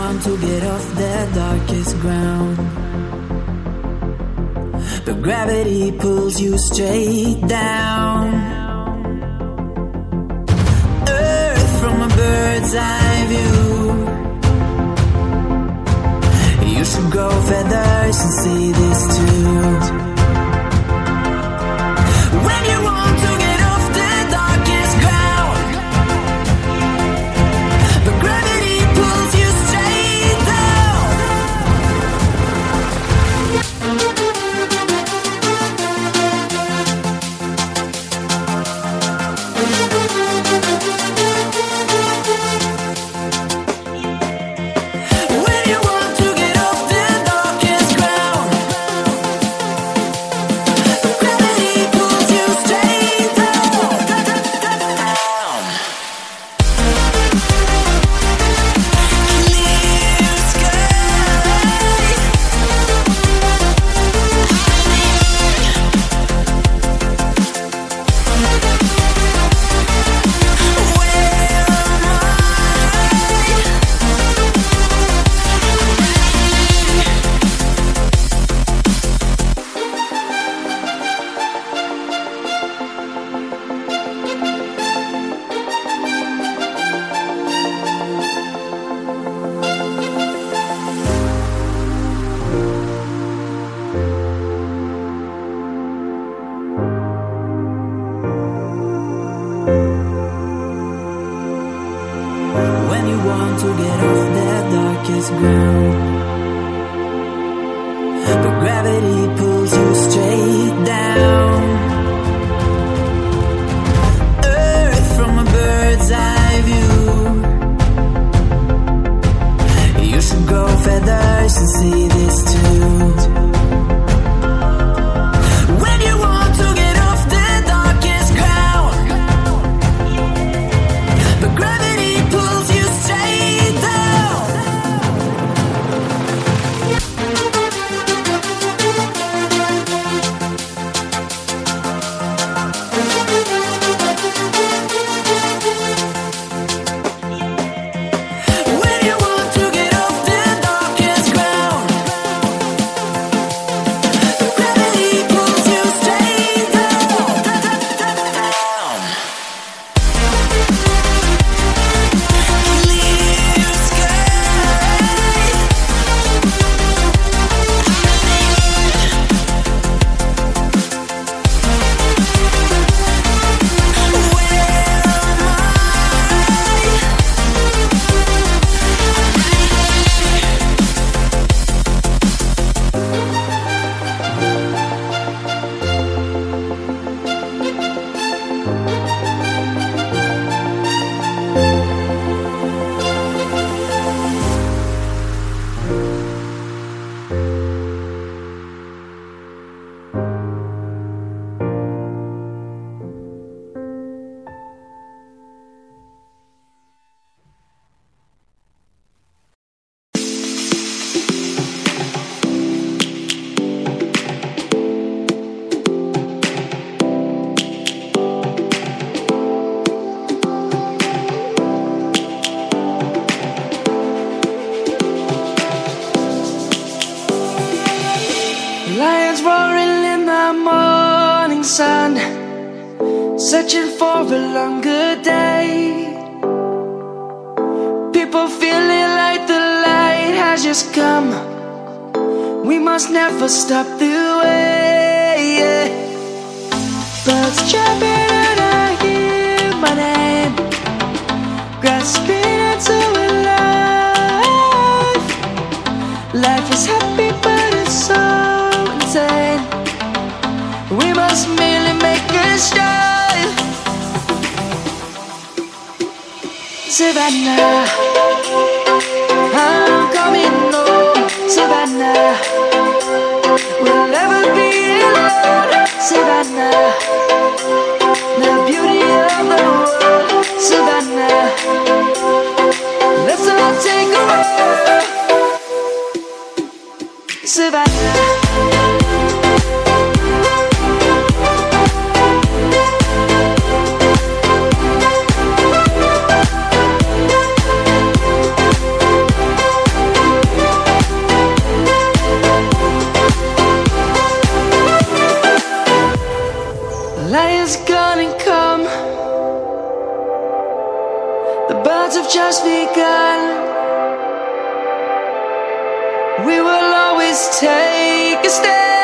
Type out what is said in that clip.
want to get off the darkest ground, but gravity pulls you straight down. Earth from a bird's eye view. You should grow feathers and see this too. When you want to get off the darkest ground, but gravity pulls you straight down. When you want to get off the darkest ground, but gravity pulls you straight down. Clear sky. When you want to get off that darkest ground, but gravity pulls you straight down. Earth from a bird's eye view. You should grow feathers and see this too. When you want to get off the darkest ground, but gravity pulls you straight down. When you want to get off the darkest ground, but gravity pulls you straight down. Clear sky. Lions roaring in the morning sun, searching for a longer day. People feeling like the light has just come. We must never stop the way. Birds chirping and I hear my name, grasping into a life. Life is happy but it's so insane. We must merely make a start. Savannah, I'm coming home. Savannah, we'll never be alone. Savannah, the beauty of the world. Savannah, let's all take a walk. Savannah. just begun. We will always take a stand.